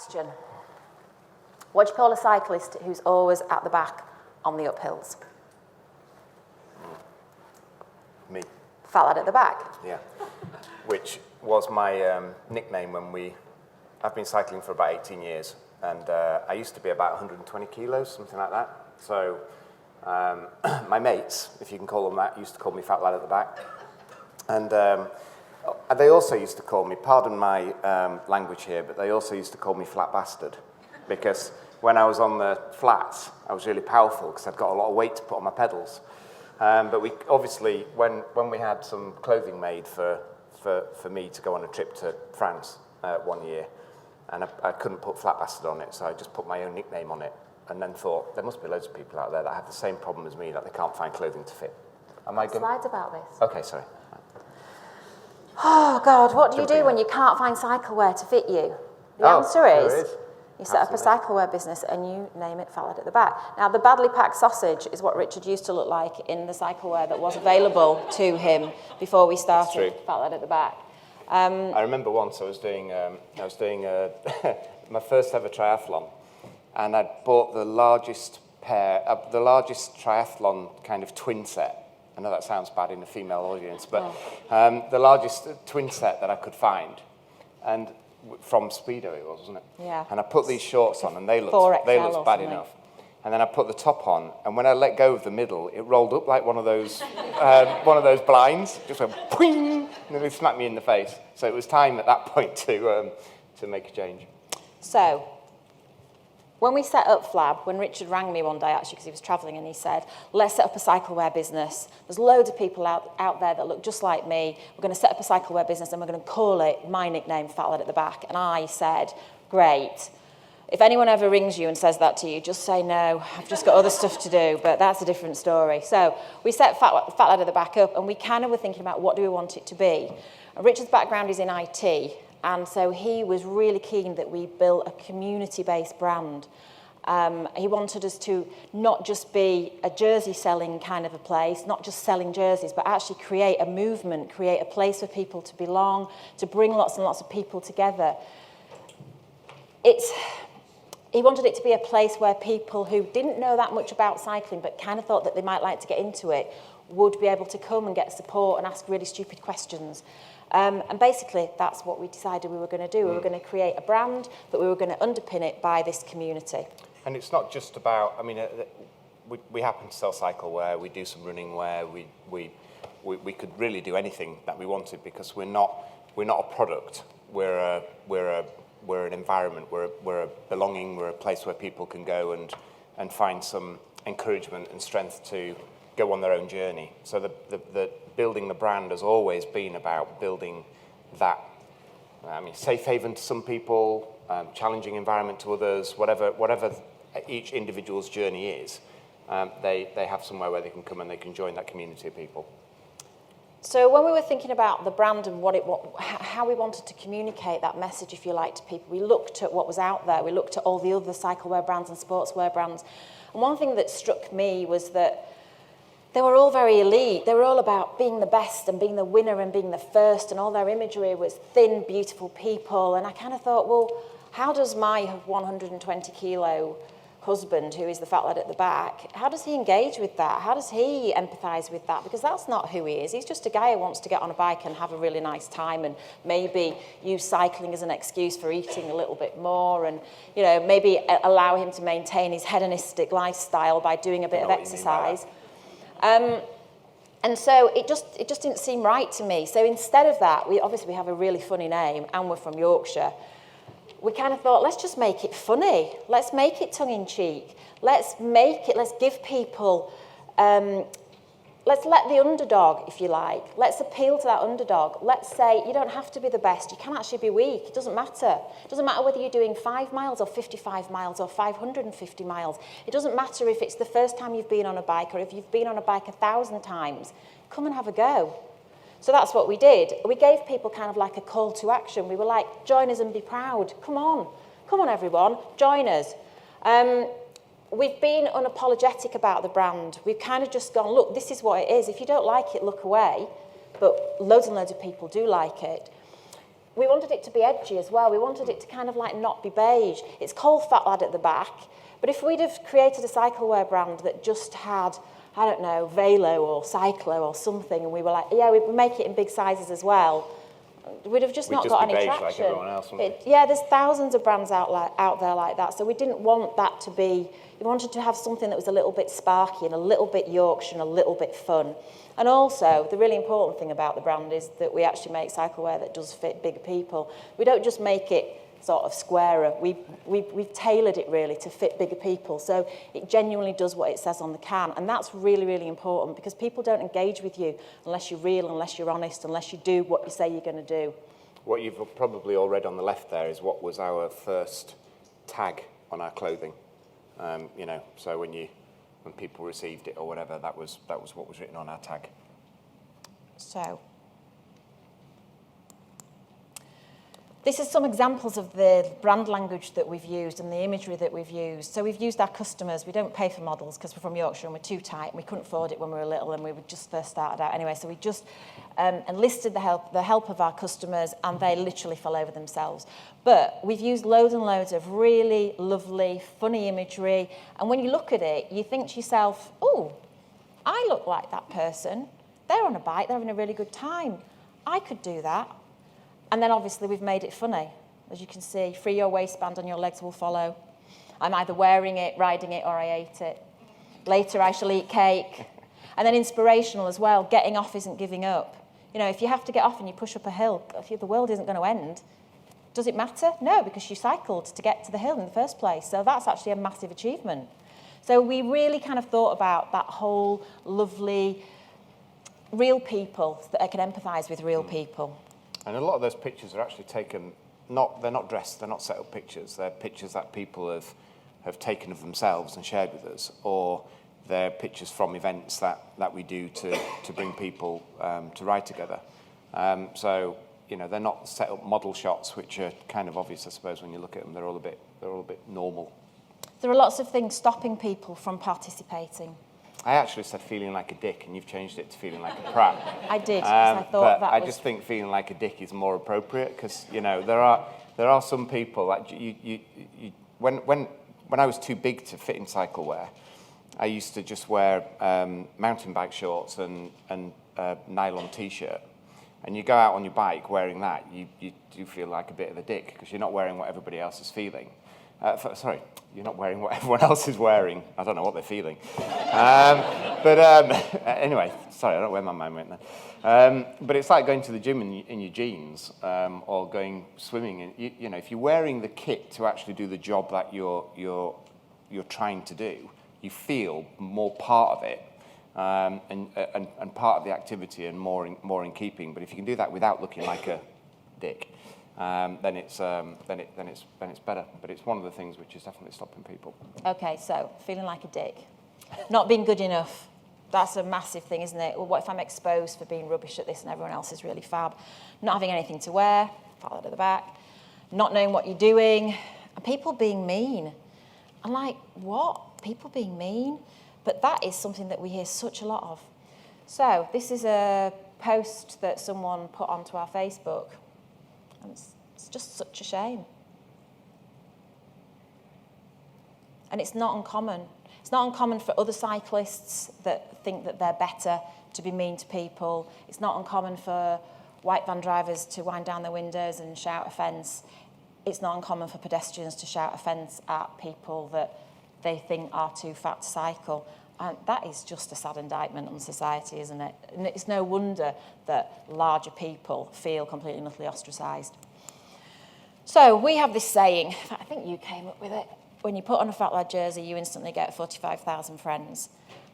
question. What do you call a cyclist who's always at the back on the uphills? Me. Fat lad at the back. Yeah. Which was my nickname I've been cycling for about 18 years, and I used to be about 120 kilos, something like that. So my mates, if you can call them that, used to call me Fat Lad at the Back. And they also used to call me, pardon my language here, but they also used to call me Flat Bastard, because when I was on the flats, I was really powerful because I'd got a lot of weight to put on my pedals. But we obviously, when we had some clothing made for me to go on a trip to France 1 year, and I couldn't put Flat Bastard on it, so I just put my own nickname on it, and then thought, there must be loads of people out there that have the same problem as me, that they can't find clothing to fit. Am I good? Slides about this. Okay, sorry. Oh, God, what do you do when you can't find cycle wear to fit you? The answer is, you set up a cycle wear business and you name it Fat Lad at the Back. Now, the badly packed sausage is what Richard used to look like in the cycle wear that was available to him before we started Fat Lad at the Back. I remember once I was doing my first ever triathlon, and I'd bought the largest triathlon kind of twin set. I know that sounds bad in a female audience, but the largest twin set that I could find, and from Speedo it was, wasn't it? Yeah. And I put these shorts on, and they looked bad enough. And then I put the top on, and when I let go of the middle, it rolled up like one of those blinds, just went ping, and it smacked me in the face. So it was time at that point to make a change. So, when we set up Flab, when Richard rang me one day, actually, because he was travelling, and he said, let's set up a cycle wear business. There's loads of people out there that look just like me. We're going to set up a cycle wear business, and we're going to call it, my nickname, Fat Lad at the Back. And I said, great. If anyone ever rings you and says that to you, just say no, I've just got other stuff to do, but that's a different story. So we set Fat Lad at the Back up, and we kind of were thinking about what do we want it to be. And Richard's background is in IT, and so he was really keen that we built a community-based brand. He wanted us to not just be a jersey selling kind of a place, not just selling jerseys, but actually create a movement, create a place for people to belong, to bring lots and lots of people together. He wanted it to be a place where people who didn't know that much about cycling but kind of thought that they might like to get into it would be able to come and get support and ask really stupid questions. And basically, that's what we decided we were going to do. We were going to create a brand, but we were going to underpin it by this community. And it's not just about, I mean, we happen to sell cycle wear, we do some running wear, we could really do anything that we wanted because we're not a product, we're an environment, we're a belonging, we're a place where people can go and find some encouragement and strength to go on their own journey. So the building the brand has always been about building that, safe haven to some people, challenging environment to others, whatever each individual's journey is, they have somewhere where they can come and they can join that community of people. So when we were thinking about the brand and how we wanted to communicate that message, if you like, to people, we looked at what was out there. We looked at all the other cycle wear brands and sportswear brands. And one thing that struck me was that they were all very elite. They were all about being the best and being the winner and being the first, and all their imagery was thin, beautiful people. And I kind of thought, well, how does my 120-kilo husband, who is the fat lad at the back, how does he engage with that? How does he empathise with that? Because that's not who he is. He's just a guy who wants to get on a bike and have a really nice time and maybe use cycling as an excuse for eating a little bit more and, you know, maybe allow him to maintain his hedonistic lifestyle by doing a bit of exercise. And so it just didn't seem right to me. So instead of that, we have a really funny name and we're from Yorkshire. We kind of thought, let's just make it funny. Let's make it tongue-in-cheek. Let's give people, let's let the underdog, if you like. Let's appeal to that underdog. Let's say, you don't have to be the best. You can actually be weak. It doesn't matter. It doesn't matter whether you're doing 5 miles or 55 miles or 550 miles. It doesn't matter if it's the first time you've been on a bike or if you've been on a bike 1,000 times. Come and have a go. So that's what we did. We gave people kind of like a call to action. We were like, join us and be proud. Come on everyone, join us. We've been unapologetic about the brand. We've kind of just gone, look, this is what it is. If you don't like it, look away. But loads and loads of people do like it. we wanted it to be edgy as well. We wanted it to kind of like not be beige. It's called Fat Lad at the back, but if we'd have created a cyclewear brand that just had, I don't know, Velo or Cyclo or something, and we were like, yeah, we make it in big sizes as well, we'd have just not got any traction. Like everyone else, yeah, there's thousands of brands out there like that, so we didn't want that to be, we wanted to have something that was a little bit sparky and a little bit Yorkshire and a little bit fun. And also, the really important thing about the brand is that we actually make cyclewear that does fit bigger people. We don't just make it sort of squarer. We've tailored it really to fit bigger people. So it genuinely does what it says on the can. And that's really, really important because people don't engage with you unless you're real, unless you're honest, unless you do what you say you're going to do. What you've probably all read on the left there is what was our first tag on our clothing. You know, so when people received it or whatever, that was what was written on our tag. So this is some examples of the brand language that we've used and the imagery that we've used. So we've used our customers. We don't pay for models because we're from Yorkshire and we're too tight and we couldn't afford it when we were little and we were just first started out anyway. So we just enlisted the help of our customers, and they literally fell over themselves. But we've used loads and loads of really lovely, funny imagery. And when you look at it, you think to yourself, oh, I look like that person. They're on a bike. They're having a really good time. I could do that. And then obviously we've made it funny. As you can see, free your waistband and your legs will follow. I'm either wearing it, riding it, or I ate it. Later I shall eat cake. And then inspirational as well, getting off isn't giving up. You know, if you have to get off and you push up a hill, the world isn't going to end. Does it matter? No, because you cycled to get to the hill in the first place. So that's actually a massive achievement. So we really kind of thought about that whole lovely, real people that I can empathise with real people. And a lot of those pictures are actually taken, they're not dressed, they're not set up pictures. They're pictures that people have taken of themselves and shared with us, or they're pictures from events that we do to bring people to ride together. So, you know, they're not set up model shots, which are kind of obvious, I suppose, when you look at them. They're all a bit normal. There are lots of things stopping people from participating. I actually said feeling like a dick, and you've changed it to feeling like a prat. I did, because I thought that I just think feeling like a dick is more appropriate, because, you know, there are some people that when I was too big to fit in cyclewear, I used to just wear mountain bike shorts and nylon t-shirt. And you go out on your bike wearing that, you do feel like a bit of a dick, because you're not wearing what everybody else is feeling. Sorry, you're not wearing what everyone else is wearing. I don't know what they're feeling. Anyway, sorry, I don't wear my moment then. But it's like going to the gym in your jeans, or going swimming. You know, if you're wearing the kit to actually do the job that you're trying to do, you feel more part of it, and part of the activity, and more in keeping. But if you can do that without looking like a dick, then it's better. But it's one of the things which is definitely stopping people. Okay, so feeling like a dick, not being good enough. That's a massive thing, isn't it? Well, what if I'm exposed for being rubbish at this and everyone else is really fab? Not having anything to wear, fat at the back, not knowing what you're doing, and people being mean. I'm like, what? People being mean? But that is something that we hear such a lot of. So this is a post that someone put onto our Facebook. And it's just such a shame. And it's not uncommon. It's not uncommon for other cyclists that think that they're better to be mean to people. It's not uncommon for white van drivers to wind down their windows and shout offence. It's not uncommon for pedestrians to shout offence at people that they think are too fat to cycle. And that is just a sad indictment on society, isn't it? And it's no wonder that larger people feel completely and utterly ostracised. So we have this saying, in fact, I think you came up with it, when you put on a Fat Lad jersey, you instantly get 45,000 friends.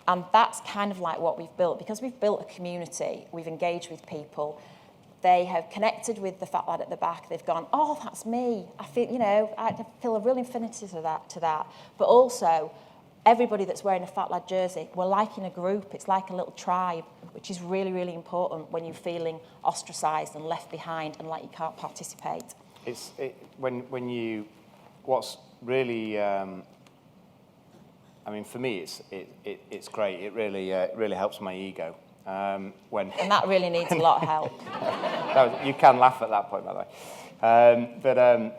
And that's kind of like what we've built. Because we've built a community, we've engaged with people, they have connected with the Fat Lad at the back. They've gone, oh, that's me. I feel a real affinity to that. But also, everybody that's wearing a Fat Lad jersey, we're like in a group. It's like a little tribe, which is really, really important when you're feeling ostracised and left behind and like you can't participate. What's really, for me, it's great. It really helps my ego. And that really needs a lot of help. You can laugh at that point, by the way.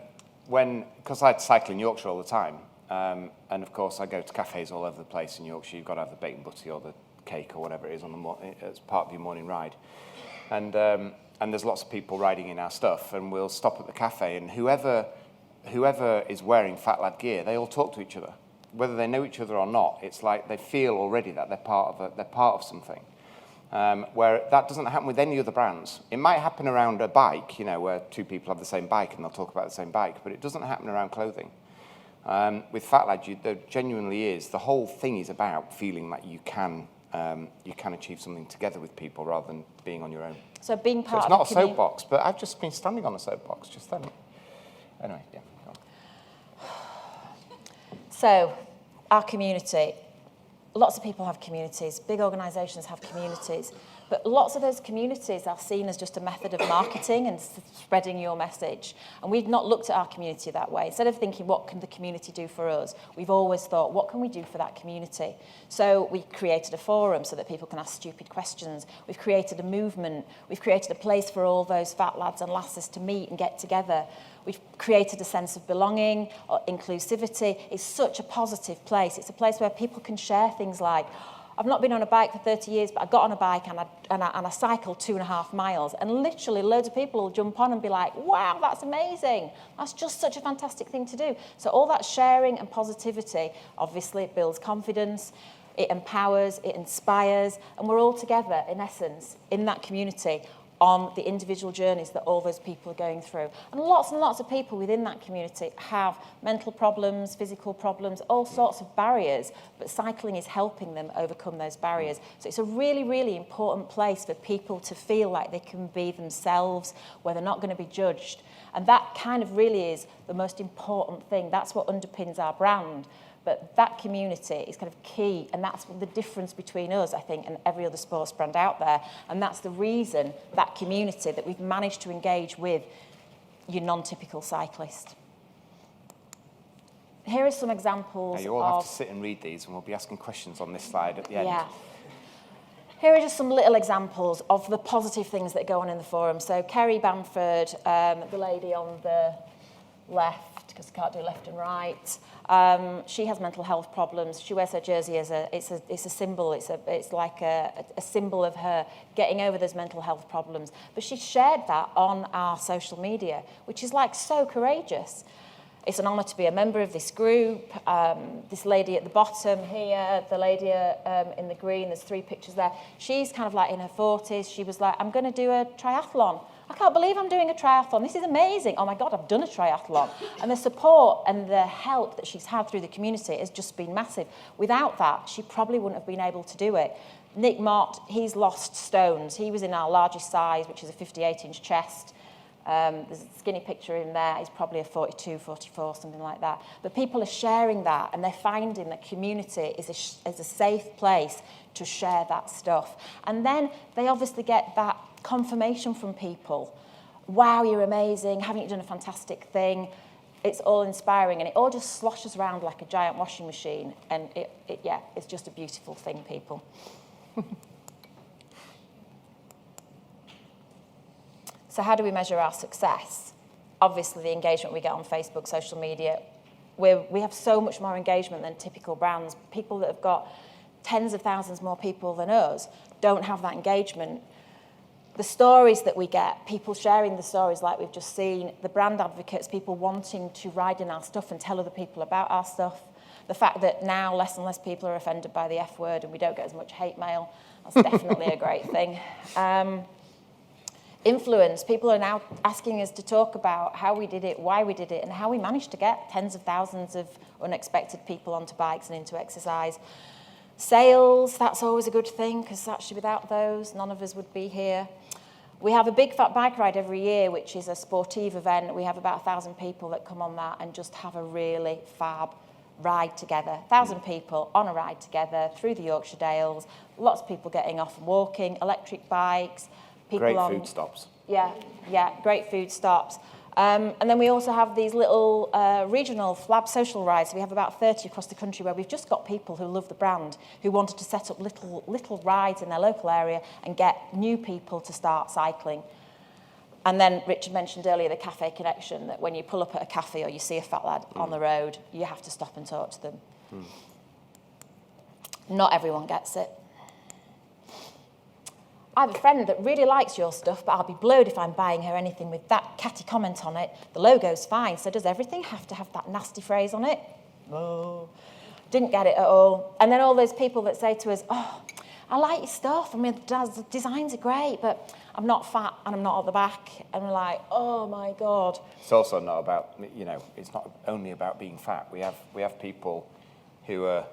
Because I cycle in Yorkshire all the time, and of course I go to cafes all over the place in Yorkshire. You've got to have the bacon butty or the cake or whatever it is as part of your morning ride. And there's lots of people riding in our stuff, and we'll stop at the cafe, and whoever is wearing Fat Lad gear, they all talk to each other. Whether they know each other or not, it's like they feel already that they're part of something. Where that doesn't happen with any other brands. It might happen around a bike, where two people have the same bike and they'll talk about the same bike, but it doesn't happen around clothing. With Fat Lad, there genuinely is. The whole thing is about feeling like you can achieve something together with people rather than being on your own. So being part of it's not a soapbox, but I've just been standing on a soapbox just then. Anyway, yeah. Go on. So, our community. Lots of people have communities. Big organisations have communities. But lots of those communities are seen as just a method of marketing and spreading your message. And we've not looked at our community that way. Instead of thinking, what can the community do for us? We've always thought, what can we do for that community? So we created a forum so that people can ask stupid questions. We've created a movement. We've created a place for all those fat lads and lasses to meet and get together. We've created a sense of belonging, or inclusivity. It's such a positive place. It's a place where people can share things like, I've not been on a bike for 30 years, but I got on a bike and I cycled 2.5 miles. And literally loads of people will jump on and be like, wow, that's amazing. That's just such a fantastic thing to do. So all that sharing and positivity, obviously it builds confidence, it empowers, it inspires, and we're all together, in essence, in that community on the individual journeys that all those people are going through. And lots of people within that community have mental problems, physical problems, all sorts of barriers, but cycling is helping them overcome those barriers. So it's a really, really important place for people to feel like they can be themselves, where they're not going to be judged. And that kind of really is the most important thing. That's what underpins our brand. But that community is kind of key, and that's the difference between us, I think, and every other sports brand out there. And that's the reason, that community, that we've managed to engage with your non-typical cyclist. Here are some examples now you all have to sit and read these, and we'll be asking questions on this slide at the end. Yeah. Here are just some little examples of the positive things that go on in the forum. So Kerry Bamford, the lady on the left, because I can't do left and right. She has mental health problems. She wears her jersey as it's a symbol. It's like a symbol of her getting over those mental health problems. But she shared that on our social media, which is like so courageous. It's an honour to be a member of this group. This lady at the bottom here, the lady in the green, there's 3 pictures there. She's kind of like in her 40s. She was like, I'm going to do a triathlon. I can't believe I'm doing a triathlon. This is amazing. Oh my God, I've done a triathlon. And the support and the help that she's had through the community has just been massive. Without that, she probably wouldn't have been able to do it. Nick Mott, he's lost stones. He was in our largest size, which is a 58-inch chest. There's a skinny picture in there. He's probably a 42, 44, something like that. But people are sharing that, and they're finding that community is a safe place to share that stuff. And then they obviously get that confirmation from people. Wow, you're amazing. Haven't you done a fantastic thing? It's all inspiring, and it all just sloshes around like a giant washing machine. And it's just a beautiful thing, people. So how do we measure our success? Obviously, the engagement we get on Facebook, social media. We have so much more engagement than typical brands. People that have got tens of thousands more people than us don't have that engagement. The stories that we get, people sharing the stories like we've just seen, the brand advocates, people wanting to ride in our stuff and tell other people about our stuff. The fact that now less and less people are offended by the F word and we don't get as much hate mail, that's definitely a great thing. Influence, people are now asking us to talk about how we did it, why we did it, and how we managed to get tens of thousands of unexpected people onto bikes and into exercise. Sales, that's always a good thing, because actually without those, none of us would be here. We have a big fat bike ride every year, which is a sportive event. We have about 1,000 people that come on that and just have a really fab ride together. 1,000 people on a ride together through the Yorkshire Dales. Lots of people getting off and walking, electric bikes. Great food stops. Yeah, great food stops. And then we also have these little regional flab social rides. We have about 30 across the country where we've just got people who love the brand, who wanted to set up little rides in their local area and get new people to start cycling. And then Richard mentioned earlier the cafe connection, that when you pull up at a cafe or you see a fat lad on the road, you have to stop and talk to them. Not everyone gets it. I have a friend that really likes your stuff, but I'll be blowed if I'm buying her anything with that catty comment on it. The logo's fine, so does everything have to have that nasty phrase on it? No. Didn't get it at all. And then all those people that say to us, oh, I like your stuff. I mean, the designs are great, but I'm not fat and I'm not at the back. And we're like, oh my God. It's also not about, it's not only about being fat. We have people who are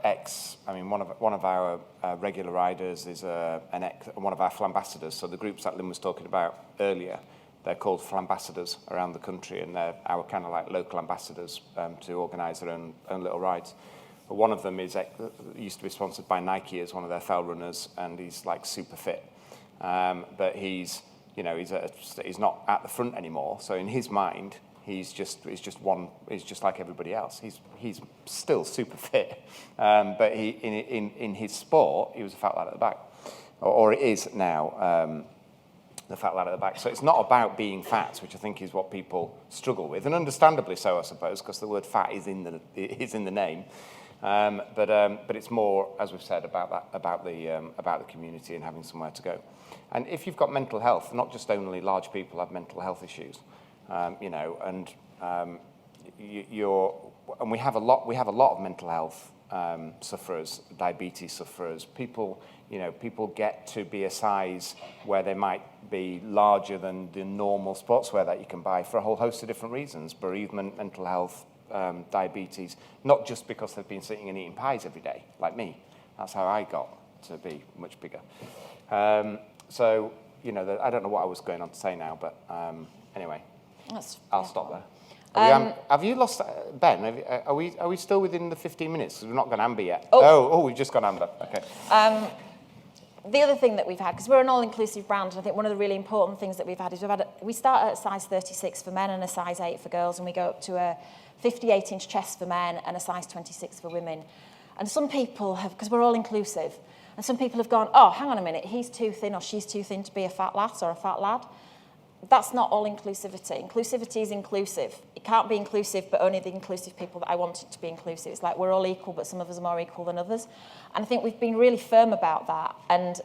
ex. I mean, one of our regular riders is one of our flambassadors. So the groups that Lynn was talking about earlier, they're called flambassadors around the country, and they're our kind of like local ambassadors to organise their own little rides. But one of them used to be sponsored by Nike as one of their fell runners, and he's like super fit. But he's not at the front anymore. So in his mind, he's just like everybody else. He's still super fit, but in his sport, he was a fat lad at the back, or it is now. The fat lad at the back. So it's not about being fat, which I think is what people struggle with, and understandably so, I suppose, because the word fat is in the name. But it's more, as we've said, about the community and having somewhere to go. And if you've got mental health, not just only large people have mental health issues, and we have a lot of mental health sufferers, diabetes sufferers. People get to be a size where they might be larger than the normal sportswear that you can buy for a whole host of different reasons: bereavement, mental health, diabetes. Not just because they've been sitting and eating pies every day, like me. That's how I got to be much bigger. I don't know what I was going on to say now, but anyway, I'll stop there. Have you lost Ben? Are we still within the 15 minutes? Because we've not gone amber yet. Oh, we've just gone amber. Okay. The other thing that we've had, because we're an all-inclusive brand, and I think one of the really important things that we've had is we start at a size 36 for men and a size 8 for girls, and we go up to a 58-inch chest for men and a size 26 for women. And some people have, because we're all-inclusive, and some people have gone, oh, hang on a minute, he's too thin or she's too thin to be a fat lass or a fat lad. That's not all inclusivity. Inclusivity is inclusive. It can't be inclusive, but only the inclusive people that I want it to be inclusive. It's like we're all equal, but some of us are more equal than others. And I think we've been really firm about that. And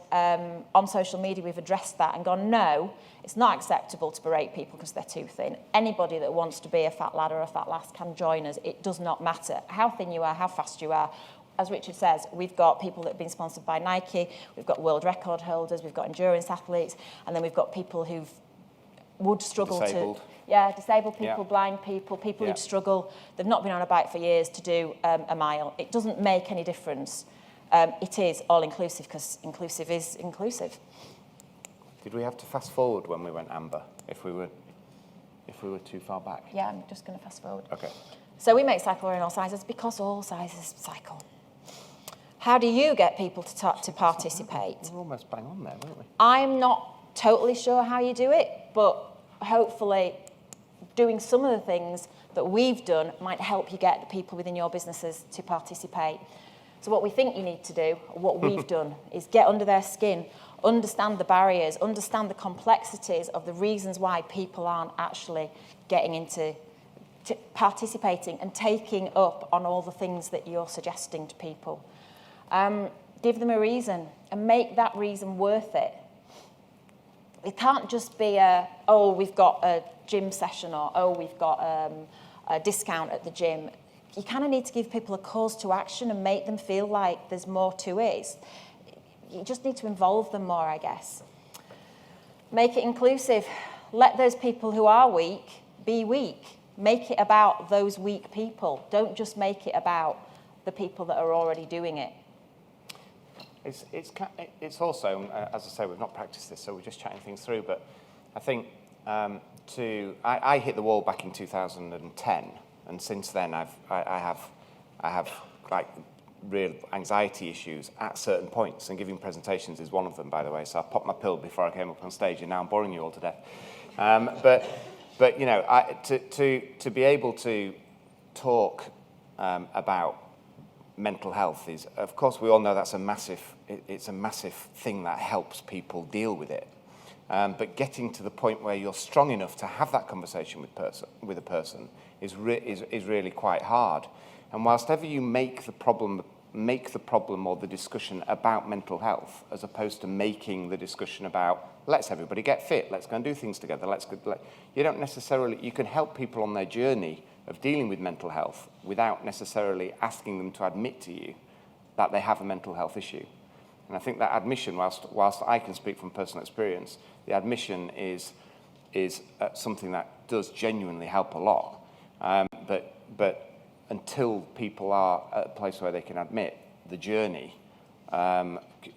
on social media, we've addressed that and gone, no, it's not acceptable to berate people because they're too thin. Anybody that wants to be a fat lad or a fat lass can join us. It does not matter how thin you are, how fast you are. As Richard says, we've got people that have been sponsored by Nike, we've got world record holders, we've got endurance athletes, and then we've got people who would struggle disabled people, blind people who'd struggle. They've not been on a bike for years to do a mile. It doesn't make any difference. It is all-inclusive because inclusive is inclusive. Did we have to fast forward when we went amber if we were too far back? Yeah, I'm just going to fast forward. Okay. So we make cyclewear in all sizes because all sizes cycle. How do you get people to participate? We're almost bang on there, weren't we? I'm not totally sure how you do it, but hopefully doing some of the things that we've done might help you get the people within your businesses to participate. So what we think you need to do, or what we've done, is get under their skin, understand the barriers, understand the complexities of the reasons why people aren't actually getting into participating and taking up on all the things that you're suggesting to people. Give them a reason and make that reason worth it. It can't just be we've got a gym session, or we've got a discount at the gym. You kind of need to give people a cause to action and make them feel like there's more to it. You just need to involve them more, I guess. Make it inclusive. Let those people who are weak be weak. Make it about those weak people. Don't just make it about the people that are already doing it. It's also, as I say, we've not practiced this, so we're just chatting things through. But I think I hit the wall back in 2010, and since then I have like real anxiety issues at certain points, and giving presentations is one of them, by the way. So I popped my pill before I came up on stage, and now I'm boring you all to death. But you know, to be able to talk about mental health is, of course, we all know that's a massive thing that helps people deal with it. But getting to the point where you're strong enough to have that conversation with a person is really quite hard. And whilst ever you make the problem or the discussion about mental health, as opposed to making the discussion about, let's everybody get fit, let's go and do things together, you can help people on their journey of dealing with mental health without necessarily asking them to admit to you that they have a mental health issue. And I think that admission, whilst I can speak from personal experience, the admission is something that does genuinely help a lot. But until people are at a place where they can admit, the journey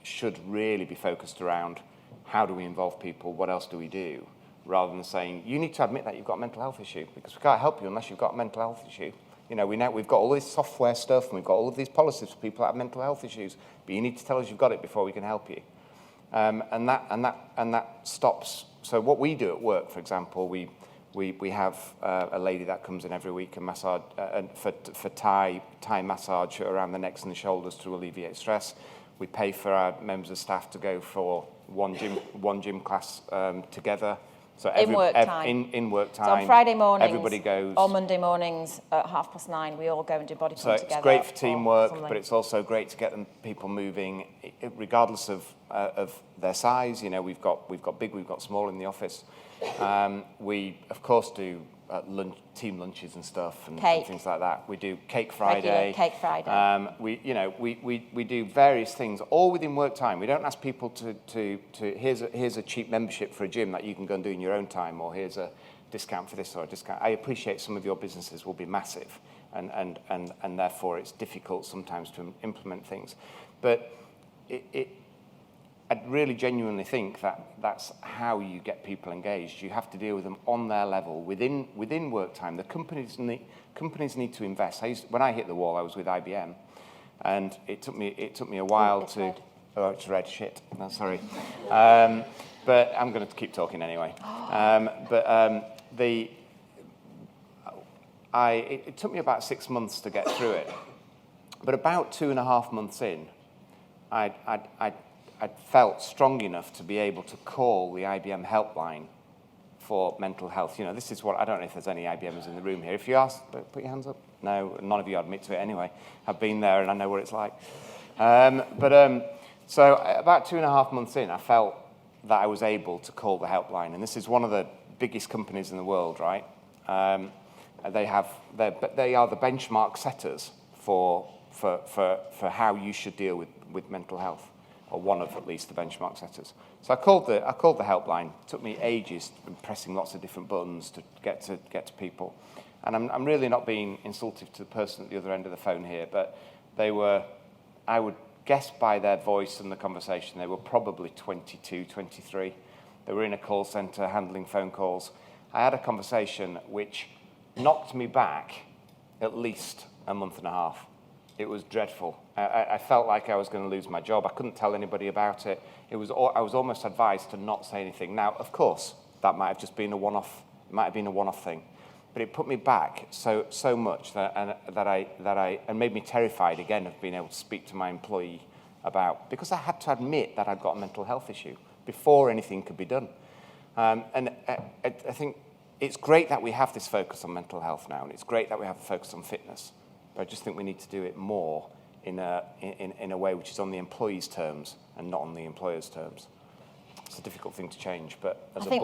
should really be focused around how do we involve people, what else do we do, rather than saying, you need to admit that you've got a mental health issue, because we can't help you unless you've got a mental health issue. We've got all this software stuff, and we've got all of these policies for people that have mental health issues, but you need to tell us you've got it before we can help you. And that stops. So what we do at work, for example, we have a lady that comes in every week and massage for Thai massage around the necks and the shoulders to alleviate stress. We pay for our members of staff to go for one gym class together. So in work time. So on Friday mornings, everybody goes. or Monday mornings at 9:30, we all go and do body pump together. So it's great for teamwork, but it's also great to get people moving, regardless of their size. We've got big, we've got small in the office. We of course do team lunches and stuff and things like that. We do Cake Friday. Cake Friday. We do various things all within work time. We don't ask people to here's a cheap membership for a gym that you can go and do in your own time, or here's a discount for this or a discount. I appreciate some of your businesses will be massive, and therefore it's difficult sometimes to implement things, but I really genuinely think that that's how you get people engaged. You have to deal with them on their level within work time. The companies need to invest. When I hit the wall, I was with IBM, and it took me a while to. Red. Oh, it's red. Shit. No, sorry. But I'm going to keep talking anyway. It took me about 6 months to get through it, but about 2.5 months in, I felt strong enough to be able to call the IBM helpline for mental health. This is what, I don't know if there's any IBMers in the room here. If you ask, put your hands up. No, none of you admit to it anyway. I've been there and I know what it's like. So about 2.5 months in, I felt that I was able to call the helpline. And this is one of the biggest companies in the world, right? They are the benchmark setters for how you should deal with mental health, or one of at least the benchmark setters. So I called the helpline. It took me ages pressing lots of different buttons to get to people. And I'm really not being insultive to the person at the other end of the phone here, but they were, I would guess by their voice and the conversation, they were probably 22, 23. They were in a call center handling phone calls. I had a conversation which knocked me back at least a month and a half. It was dreadful. I felt like I was going to lose my job. I couldn't tell anybody about it. I was almost advised to not say anything. Now, of course, that might have just been a one-off. It might have been a one-off thing, but it put me back so much and made me terrified again of being able to speak to my employee because I had to admit that I'd got a mental health issue before anything could be done. And I think it's great that we have this focus on mental health now, and it's great that we have a focus on fitness. But I just think we need to do it more in a way which is on the employee's terms and not on the employer's terms. It's a difficult thing to change, but I think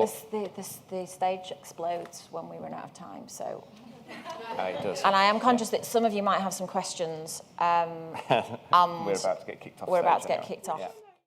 the stage explodes when we run out of time. So it does. And I am conscious that some of you might have some questions. We're about to get kicked off. We're about to get kicked off. Yeah.